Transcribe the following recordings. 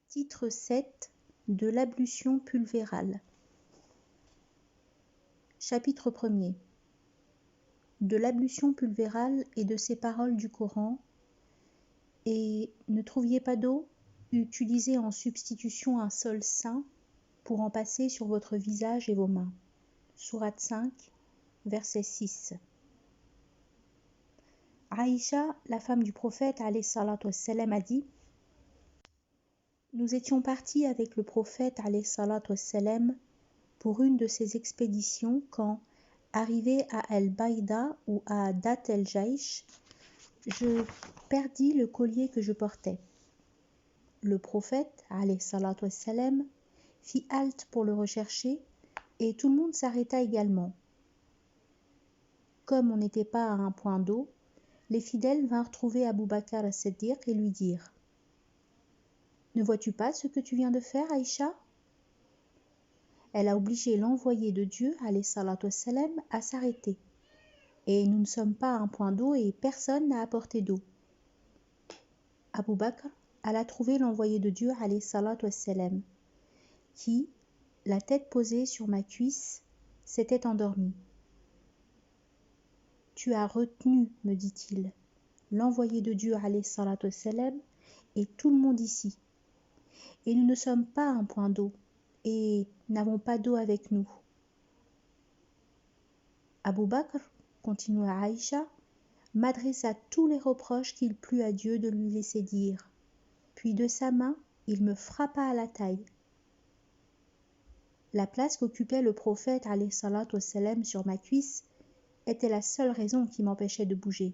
Titre 7 de l'ablution pulvérale. Chapitre 1er. De l'ablution pulvérale et de ces paroles du Coran. Et ne trouviez pas d'eau, utilisez en substitution un sol saint pour en passer sur votre visage et vos mains. Sourate 5, verset 6. Aïcha, la femme du prophète, alayhi salatu wassalam, a dit: Nous étions partis avec le prophète, alayhi salatu wassalam, pour une de ses expéditions quand, arrivé à El-Baïda ou à Dat el-Jaïch, je perdis le collier que je portais. Le prophète, alayhi salatu wassalam, fit halte pour le rechercher et tout le monde s'arrêta également. Comme on n'était pas à un point d'eau, les fidèles vinrent trouver Abu Bakr as-Siddiq et lui dirent: Ne vois-tu pas ce que tu viens de faire, Aïcha? Elle a obligé l'envoyé de Dieu, alayhi salatu wassalam, à s'arrêter. Et nous ne sommes pas à un point d'eau et personne n'a apporté d'eau. Abu Bakr alla trouver l'envoyé de Dieu, alayhi salatu wassalam, qui, la tête posée sur ma cuisse, s'était endormi. Tu as retenu, me dit-il, l'envoyé de Dieu, alayhi salatu wassalam, et tout le monde ici. Et nous ne sommes pas à un point d'eau et n'avons pas d'eau avec nous. Abu Bakr, continua Aïcha, m'adressa tous les reproches qu'il plut à Dieu de lui laisser dire. Puis de sa main, il me frappa à la taille. La place qu'occupait le prophète alayhi salatu wassalam sur ma cuisse était la seule raison qui m'empêchait de bouger.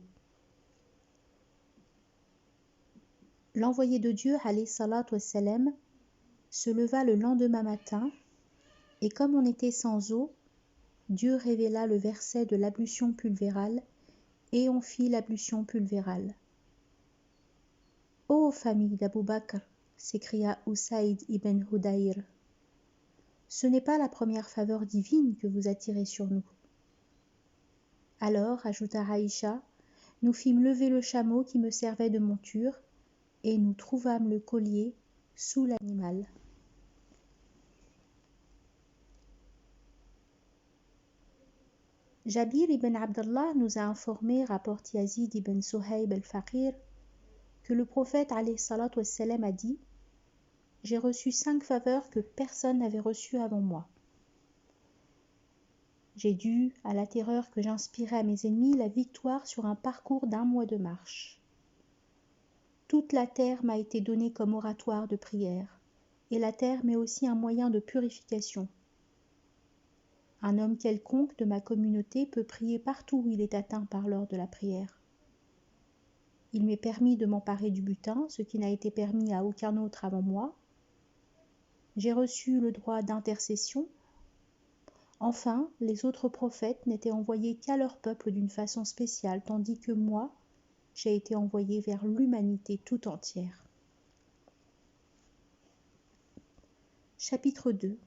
L'envoyé de Dieu alayhi salatu wassalam se leva le lendemain matin et comme on était sans eau, Dieu révéla le verset de l'ablution pulvérale et on fit l'ablution pulvérale. Ô famille d'Abu Bakr, s'écria Usaïd ibn Hudayr, ce n'est pas la première faveur divine que vous attirez sur nous. Alors, ajouta Aïcha, nous fîmes lever le chameau qui me servait de monture et nous trouvâmes le collier sous l'animal. Jabir ibn Abdallah nous a informé, rapporte Yazid ibn Suhayb al-Faqir, que le prophète alayhi salatu wassalam a dit: J'ai reçu 5 faveurs que personne n'avait reçues avant moi. J'ai dû, à la terreur que j'inspirais à mes ennemis, la victoire sur un parcours d'1 mois de marche. Toute la terre m'a été donnée comme oratoire de prière, et la terre m'est aussi un moyen de purification. Un homme quelconque de ma communauté peut prier partout où il est atteint par l'heure de la prière. Il m'est permis de m'emparer du butin, ce qui n'a été permis à aucun autre avant moi. J'ai reçu le droit d'intercession. Enfin, les autres prophètes n'étaient envoyés qu'à leur peuple d'une façon spéciale, tandis que moi, j'ai été envoyé vers l'humanité tout entière. Chapitre 2.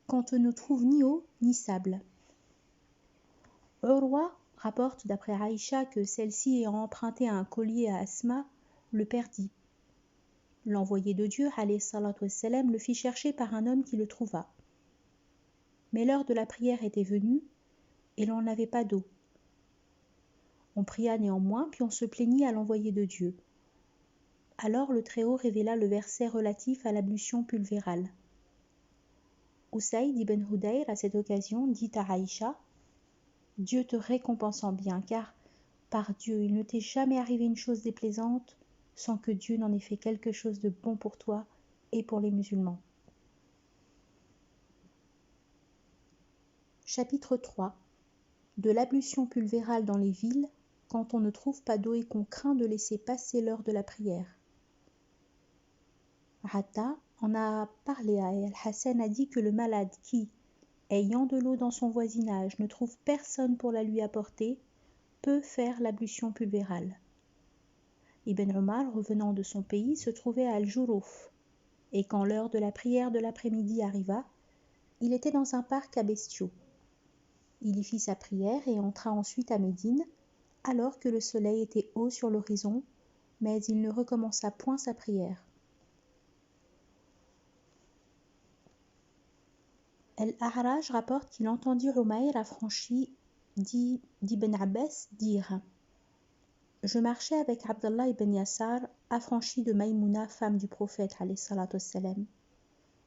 Quand on ne trouve ni eau ni sable. Urwa rapporte d'après Aïcha que celle-ci ayant emprunté un collier à Asma, le perdit. L'envoyé de Dieu, alayhi salatu wassalam, le fit chercher par un homme qui le trouva. Mais l'heure de la prière était venue et l'on n'avait pas d'eau. On pria néanmoins, puis on se plaignit à l'envoyé de Dieu. Alors le Très-Haut révéla le verset relatif à l'ablution pulvérale. Usaïd ibn Hudayr, à cette occasion, dit à Aïcha: Dieu te récompensant bien, car, par Dieu, il ne t'est jamais arrivé une chose déplaisante sans que Dieu n'en ait fait quelque chose de bon pour toi et pour les musulmans. Chapitre 3. De l'ablution pulvérale dans les villes, quand on ne trouve pas d'eau et qu'on craint de laisser passer l'heure de la prière. Atta en a parlé à Al-Hassan a dit que le malade qui, ayant de l'eau dans son voisinage, ne trouve personne pour la lui apporter, peut faire l'ablution pulvérale. Ibn Omar, revenant de son pays, se trouvait à Al-Juruf, et quand l'heure de la prière de l'après-midi arriva, il était dans un parc à bestiaux. Il y fit sa prière et entra ensuite à Médine, alors que le soleil était haut sur l'horizon, mais il ne recommença point sa prière. Al-A'raj rapporte qu'il entendit Umayr affranchi d'Ibn Abbas dire « Je marchais avec Abdallah ibn Yassar, affranchi de Maïmouna, femme du prophète,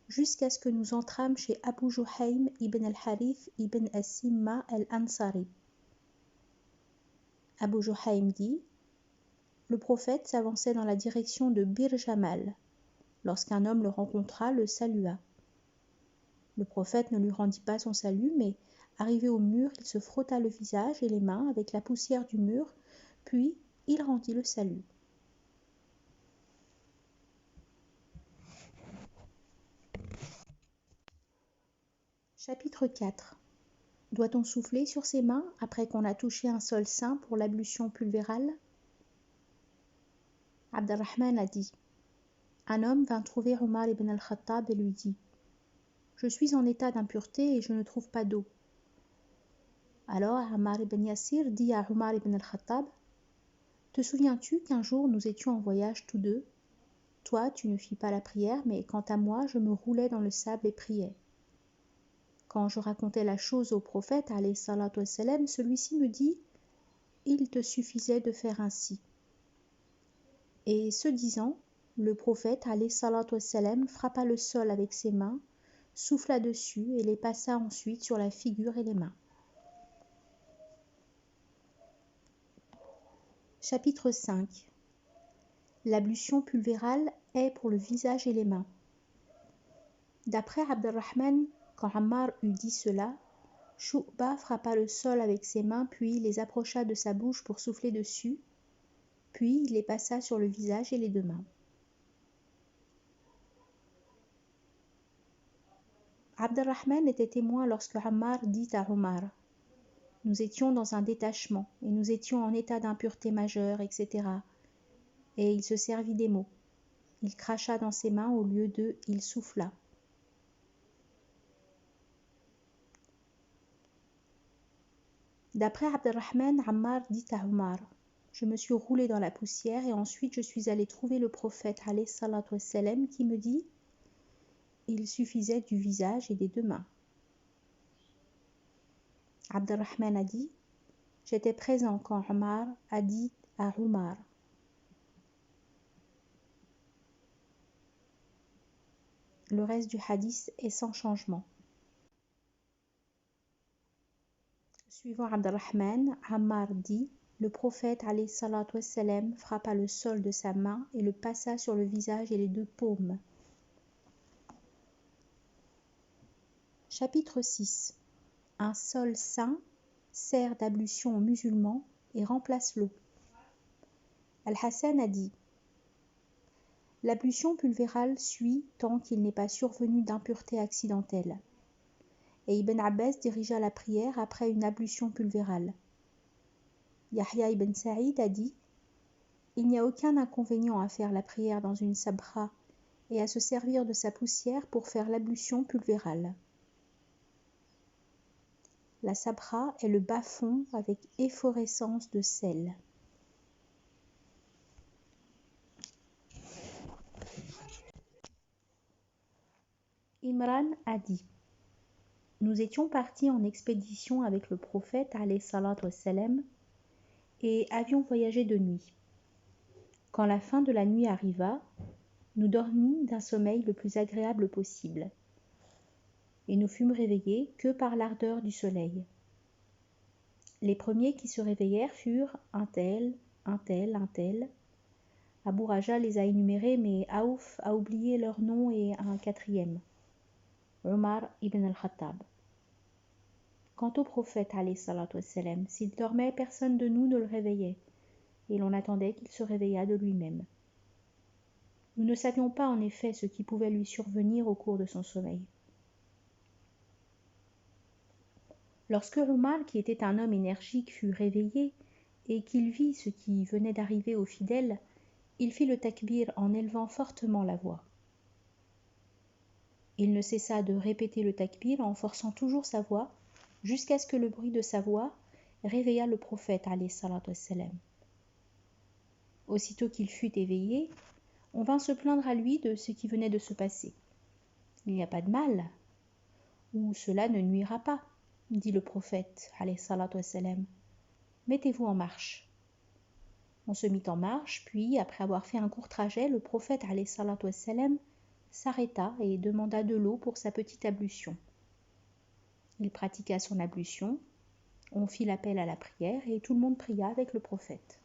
jusqu'à ce que nous entrâmes chez Abu Juhaym ibn al-Harith ibn as-Simma al-Ansari. Abu Juhaym dit « Le prophète s'avançait dans la direction de Bir Jamal. Lorsqu'un homme le rencontra, le salua. Le prophète ne lui rendit pas son salut, mais, arrivé au mur, il se frotta le visage et les mains avec la poussière du mur, puis il rendit le salut. Chapitre 4. Doit-on souffler sur ses mains après qu'on a touché un sol saint pour l'ablution pulvérale? Abd-ar-Rahman a dit. Un homme vint trouver Omar ibn al-Khattab et lui dit « Je suis en état d'impureté et je ne trouve pas d'eau. » Alors Ammar ibn Yassir dit à Omar ibn al-Khattab « Te souviens-tu qu'un jour nous étions en voyage tous deux? Toi, tu ne fis pas la prière, mais quant à moi, je me roulais dans le sable et priais. Quand je racontais la chose au prophète, alayhi salatu wassalam, celui-ci me dit « Il te suffisait de faire ainsi. » Et ce disant, le prophète, alayhi salatu wassalam, frappa le sol avec ses mains, souffla dessus et les passa ensuite sur la figure et les mains. Chapitre 5. L'ablution pulvérale est pour le visage et les mains. D'après Abd-ar-Rahman, quand Ammar eut dit cela, Shu'ba frappa le sol avec ses mains, puis les approcha de sa bouche pour souffler dessus, puis il les passa sur le visage et les deux mains. Abd-ar-Rahman était témoin lorsque Ammar dit à Omar « Nous étions dans un détachement, et nous étions en état d'impureté majeure, etc. » Et il se servit des mots. Il cracha dans ses mains au lieu de « il souffla ». D'après Abd-ar-Rahman, Ammar dit à Omar « Je me suis roulé dans la poussière et ensuite je suis allé trouver le prophète alayhi salatu wassalam qui me dit « Il suffisait du visage et des deux mains. » Abd-ar-Rahman a dit « J'étais présent quand Ammar a dit à Omar. » Le reste du hadith est sans changement. Suivant Abd-ar-Rahman, Ammar dit « Le prophète alayhi salatu wassalam frappa le sol de sa main et le passa sur le visage et les deux paumes. » Chapitre 6. Un sol saint sert d'ablution aux musulmans et remplace l'eau. Al-Hassan a dit « L'ablution pulvérale suit tant qu'il n'est pas survenu d'impureté accidentelle. » Et Ibn Abbas dirigea la prière après une ablution pulvérale. Yahya ibn Sa'id a dit « Il n'y a aucun inconvénient à faire la prière dans une sabra et à se servir de sa poussière pour faire l'ablution pulvérale. » La sabra est le bas-fond avec efflorescence de sel. Imran a dit « Nous étions partis en expédition avec le prophète alayhi salatu wassalam et avions voyagé de nuit. Quand la fin de la nuit arriva, nous dormîmes d'un sommeil le plus agréable possible. Et nous fûmes réveillés que par l'ardeur du soleil. Les premiers qui se réveillèrent furent un tel, un tel, un tel. Abu Raja les a énumérés, mais Aouf a oublié leur nom et un quatrième. Omar ibn al-Khattab. Quant au prophète, alayhi salatu wassalam, s'il dormait, personne de nous ne le réveillait, et l'on attendait qu'il se réveillât de lui-même. Nous ne savions pas en effet ce qui pouvait lui survenir au cours de son sommeil. Lorsque Omar, qui était un homme énergique, fut réveillé, et qu'il vit ce qui venait d'arriver aux fidèles, il fit le takbir en élevant fortement la voix. Il ne cessa de répéter le takbir en forçant toujours sa voix, jusqu'à ce que le bruit de sa voix réveilla le prophète alayhi salatu wassalam. Aussitôt qu'il fut éveillé, on vint se plaindre à lui de ce qui venait de se passer. « Il n'y a pas de mal. » où cela ne nuira pas, dit le prophète, alayhi salatu wassalam. Mettez-vous en marche. On se mit en marche, puis, après avoir fait un court trajet, le prophète, alayhi salatu wassalam, s'arrêta et demanda de l'eau pour sa petite ablution. Il pratiqua son ablution, on fit l'appel à la prière et tout le monde pria avec le prophète.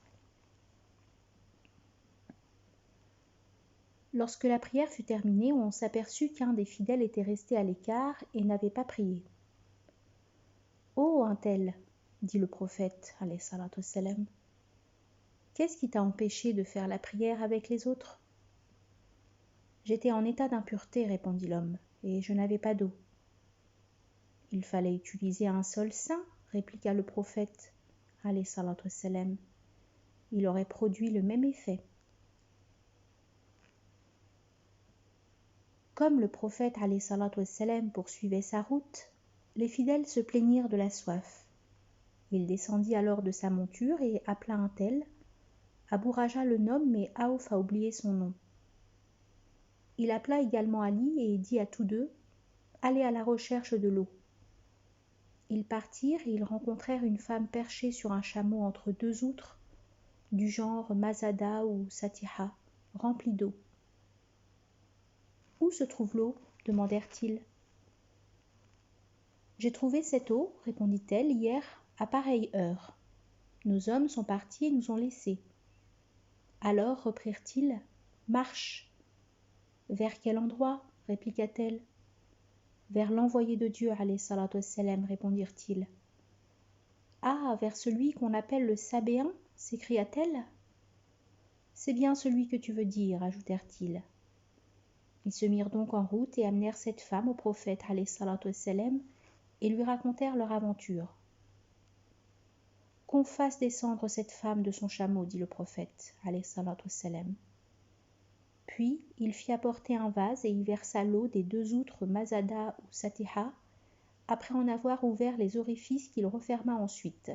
Lorsque la prière fut terminée, on s'aperçut qu'un des fidèles était resté à l'écart et n'avait pas prié. « Oh, un tel, dit le prophète, alayhi salatu wassalam, qu'est-ce qui t'a empêché de faire la prière avec les autres ? J'étais en état d'impureté, répondit l'homme, et je n'avais pas d'eau. Il fallait utiliser un sol saint, répliqua le prophète, alayhi salatu wassalam. Il aurait produit le même effet. Comme le prophète alayhi salatu wassalam poursuivait sa route, les fidèles se plaignirent de la soif. Il descendit alors de sa monture et appela un tel. Abu Raja le nomme, mais Aouf a oublié son nom. Il appela également Ali et dit à tous deux « Allez à la recherche de l'eau ». Ils partirent et ils rencontrèrent une femme perchée sur un chameau entre deux outres, du genre Mazada ou Satiha, remplie d'eau. « Où se trouve l'eau » demandèrent-ils. « J'ai trouvé cette eau, répondit-elle, hier à pareille heure. Nos hommes sont partis et nous ont laissés. Alors, reprirent-ils, marche. Vers quel endroit répliqua-t-elle. Vers l'envoyé de Dieu, alayhi salatu wassalam, répondirent-ils. Ah, vers celui qu'on appelle le Sabéen, s'écria-t-elle. C'est bien celui que tu veux dire, ajoutèrent-ils. Ils se mirent donc en route et amenèrent cette femme au prophète, alayhi salatu wassalam, et lui racontèrent leur aventure. Qu'on fasse descendre cette femme de son chameau, dit le prophète, alayhi salatu wassalam. Puis il fit apporter un vase et y versa l'eau des deux outres Mazada ou Satiha, après en avoir ouvert les orifices qu'il referma ensuite.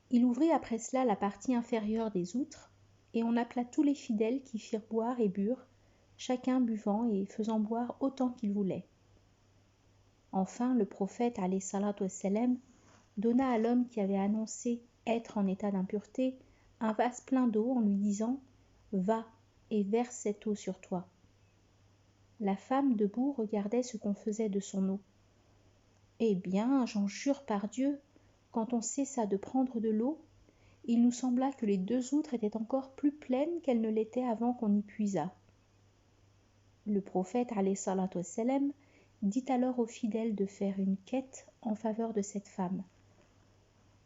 Il ouvrit après cela la partie inférieure des outres, et on appela tous les fidèles qui firent boire et burent, chacun buvant et faisant boire autant qu'il voulait. Enfin, le prophète, alayhi salatu wassalam, donna à l'homme qui avait annoncé être en état d'impureté un vase plein d'eau en lui disant « Va et verse cette eau sur toi ». La femme debout regardait ce qu'on faisait de son eau. « Eh bien, j'en jure par Dieu, quand on cessa de prendre de l'eau, il nous sembla que les deux outres étaient encore plus pleines qu'elles ne l'étaient avant qu'on y puisât. » Le prophète, alayhi salatu wassalam, dit alors aux fidèles de faire une quête en faveur de cette femme.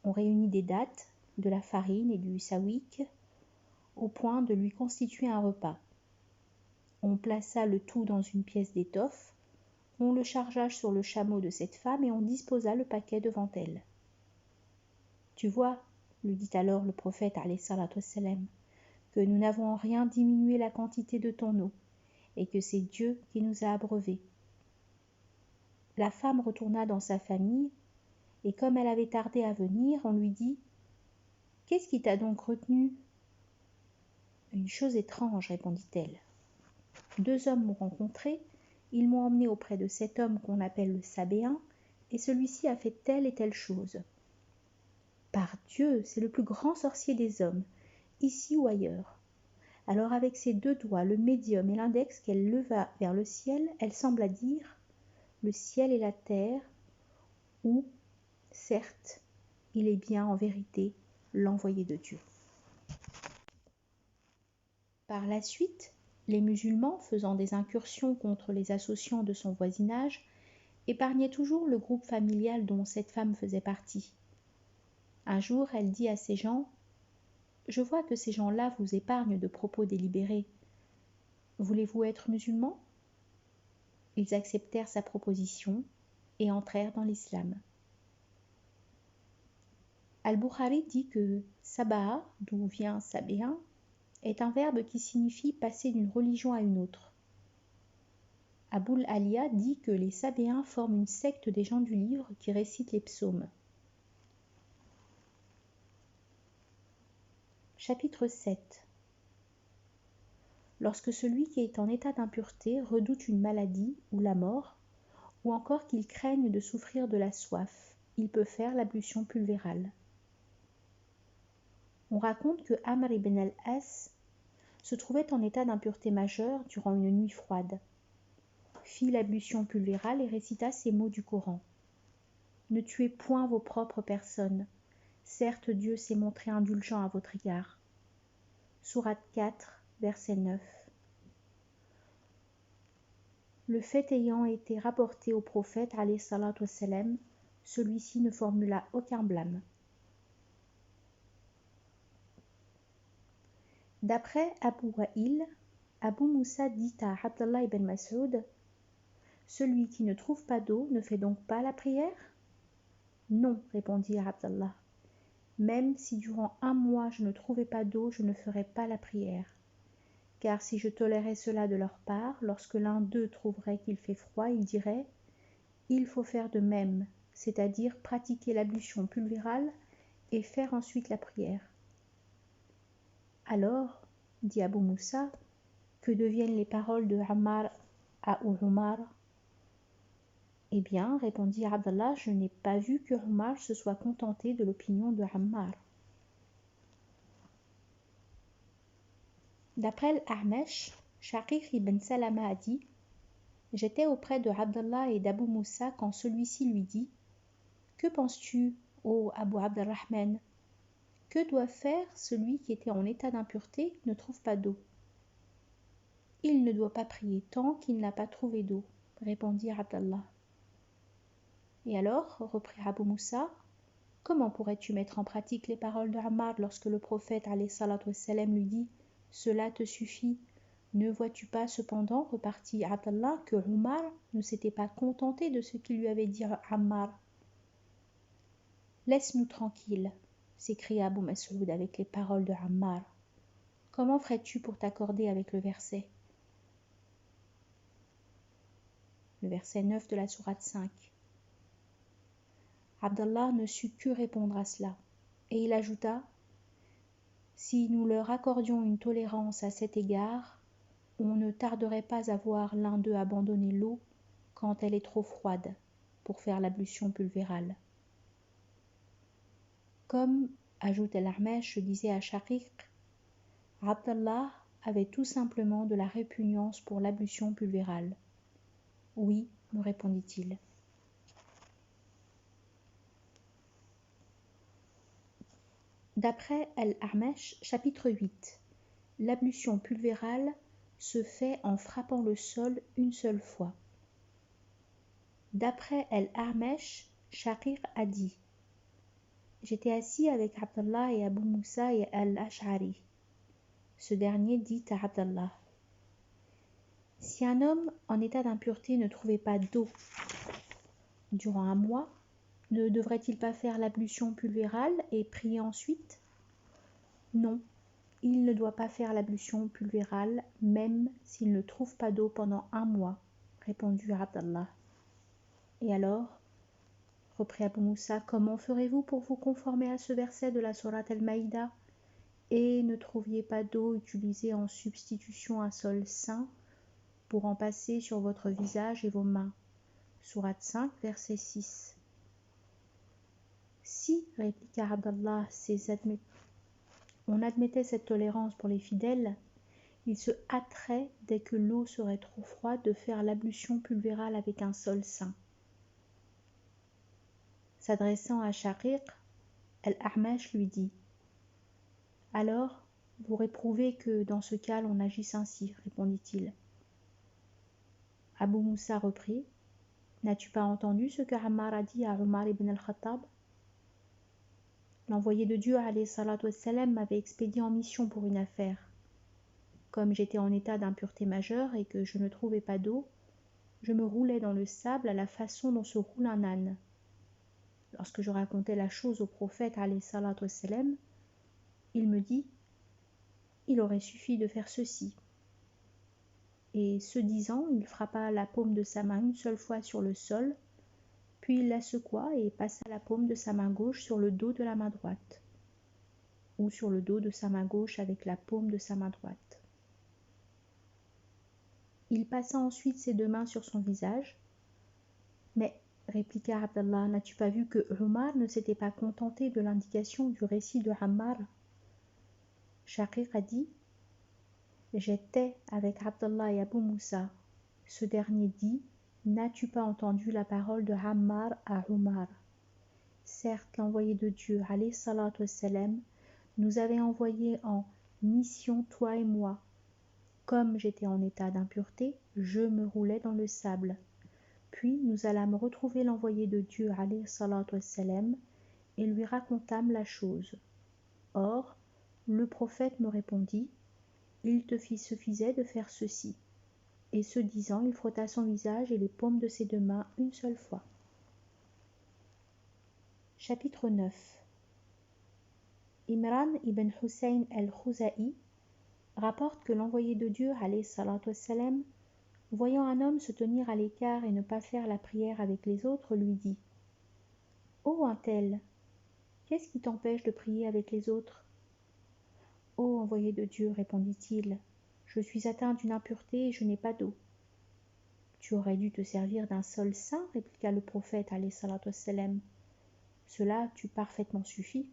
On réunit des dattes, de la farine et du sawik, au point de lui constituer un repas. On plaça le tout dans une pièce d'étoffe, on le chargea sur le chameau de cette femme et on disposa le paquet devant elle. « Tu vois, lui dit alors le prophète, alayhi salatu wassalam, que nous n'avons en rien diminué la quantité de ton eau, et que c'est Dieu qui nous a abreuvés. » La femme retourna dans sa famille, et comme elle avait tardé à venir, on lui dit « Qu'est-ce qui t'a donc retenu ?»« Une chose étrange, répondit-elle. Deux hommes m'ont rencontré, ils m'ont emmené auprès de cet homme qu'on appelle le Sabéen, et celui-ci a fait telle et telle chose. Par Dieu, c'est le plus grand sorcier des hommes, ici ou ailleurs. Alors avec ses deux doigts, le médium et l'index qu'elle leva vers le ciel, elle sembla dire « Le ciel et la terre » ou « Certes, il est bien en vérité l'envoyé de Dieu. » Par la suite, les musulmans, faisant des incursions contre les associants de son voisinage, épargnaient toujours le groupe familial dont cette femme faisait partie. Un jour, elle dit à ces gens « Je vois que ces gens-là vous épargnent de propos délibérés. Voulez-vous être musulmans ?» Ils acceptèrent sa proposition et entrèrent dans l'islam. Al-Bukhari dit que Sabaha, d'où vient Sabéen, est un verbe qui signifie passer d'une religion à une autre. Aboul Aliya dit que les Sabéens forment une secte des gens du livre qui récitent les psaumes. Chapitre 7. lorsque celui qui est en état d'impureté redoute une maladie ou la mort, ou encore qu'il craigne de souffrir de la soif, il peut faire l'ablution pulvérale. On raconte que Amr ibn al-As se trouvait en état d'impureté majeure durant une nuit froide, fit l'ablution pulvérale et récita ces mots du Coran. « Ne tuez point vos propres personnes. Certes, Dieu s'est montré indulgent à votre égard. » Sourate 4, verset 9. Le fait ayant été rapporté au prophète, alayhi salatu wassalam, celui-ci ne formula aucun blâme. D'après Abu Wa'il, Abu Moussa dit à Abdallah ibn Mas'ud, « Celui qui ne trouve pas d'eau ne fait donc pas la prière ?» « Non, répondit Abdallah. « Même si durant un mois je ne trouvais pas d'eau, je ne ferais pas la prière. Car si je tolérais cela de leur part, lorsque l'un d'eux trouverait qu'il fait froid, il dirait « Il faut faire de même, c'est-à-dire pratiquer l'ablution pulvérale et faire ensuite la prière. » Alors, dit Abu Moussa, que deviennent les paroles de Ammar à Umar ? Eh bien, répondit Abdallah, je n'ai pas vu que Umar se soit contenté de l'opinion de Ammar. D'après l'A'mash, Shaqiq ibn Salama a dit « J'étais auprès de Abdallah et d'Abu Moussa quand celui-ci lui dit « Que penses-tu, ô Abu Abdurrahman ? Que doit faire celui qui était en état d'impureté ne trouve pas d'eau ?» « Il ne doit pas prier tant qu'il n'a pas trouvé d'eau, répondit Abdallah. Et alors, reprit Abu Moussa, comment pourrais-tu mettre en pratique les paroles de Ammar lorsque le prophète alayhi salatu wassalam lui dit « Cela te suffit ?» Ne vois-tu pas cependant, repartit Abdallah, que Umar ne s'était pas contenté de ce qu'il lui avait dit Ammar. Laisse-nous tranquilles, s'écria Abu Mas'ud avec les paroles de Ammar. Comment ferais-tu pour t'accorder avec le verset ? Le verset 9 de la sourate 5. Abdallah ne sut que répondre à cela, et il ajouta « Si nous leur accordions une tolérance à cet égard, on ne tarderait pas à voir l'un d'eux abandonner l'eau quand elle est trop froide pour faire l'ablution pulvérale. » Comme, ajoute El-Armesh, disait à Shaqiq, Abdallah avait tout simplement de la répugnance pour l'ablution pulvérale. Oui, me répondit-il. D'après Al-Armesh, chapitre 8, l'ablution pulvérale se fait en frappant le sol une seule fois. D'après Al-Armesh, Shaqiq a dit « J'étais assis avec Abdallah et Abu Moussa et Al-Ash'ari. » Ce dernier dit à Abdallah « Si un homme en état d'impureté ne trouvait pas d'eau durant un mois, ne devrait-il pas faire l'ablution pulvérale et prier ensuite ? Non, il ne doit pas faire l'ablution pulvérale, même s'il ne trouve pas d'eau pendant un mois, répondit Abdallah. Et alors, reprit Abu Moussa, comment ferez-vous pour vous conformer à ce verset de la sourate Al-Maïda ? Et ne trouviez pas d'eau utilisée en substitution un sol saint pour en passer sur votre visage et vos mains. Sourate 5, verset 6. Si, répliqua Abdallah, on admettait cette tolérance pour les fidèles, ils se hâteraient, dès que l'eau serait trop froide, de faire l'ablution pulvérale avec un sol saint. S'adressant à Shaqiq, Al-Ahmash lui dit « Alors, vous réprouvez que dans ce cas l'on agisse ainsi, répondit-il. Abu Moussa reprit « N'as-tu pas entendu ce que Ammar a dit à Omar ibn al-Khattab ? L'envoyé de Dieu, alayhi salatu wassalam, m'avait expédié en mission pour une affaire. Comme j'étais en état d'impureté majeure et que je ne trouvais pas d'eau, je me roulais dans le sable à la façon dont se roule un âne. Lorsque je racontais la chose au prophète, alayhi salatu wassalam, il me dit « Il aurait suffi de faire ceci. » Et ce disant, il frappa la paume de sa main une seule fois sur le sol, puis il la secoua et passa la paume de sa main gauche sur le dos de la main droite, ou sur le dos de sa main gauche avec la paume de sa main droite. Il passa ensuite ses 2 mains sur son visage. Mais, répliqua Abdallah, n'as-tu pas vu que Omar ne s'était pas contenté de l'indication du récit de Ammar? Shaqiq a dit: J'étais avec Abdallah et Abu Moussa. Ce dernier dit: N'as-tu pas entendu la parole de Ammar à Omar? Certes, l'envoyé de Dieu, alayhi salatu wassalam, nous avait envoyés en mission, toi et moi. Comme j'étais en état d'impureté, je me roulais dans le sable. Puis nous allâmes retrouver l'envoyé de Dieu, alayhi salatu wassalam, et lui racontâmes la chose. Or, le prophète me répondit: Il te suffisait de faire ceci. Et ce disant, il frotta son visage et les paumes de ses 2 mains une seule fois. Chapitre 9. Imran ibn Hussein al-Khuza'i rapporte que l'envoyé de Dieu, alayhi salatu wassalam, voyant un homme se tenir à l'écart et ne pas faire la prière avec les autres, lui dit: Ô un tel, qu'est-ce qui t'empêche de prier avec les autres? Ô envoyé de Dieu, répondit-il, je suis atteint d'une impureté et je n'ai pas d'eau. Tu aurais dû te servir d'un sol saint, répliqua le prophète, alayhi salatu wassalam. Cela t'eût parfaitement suffi.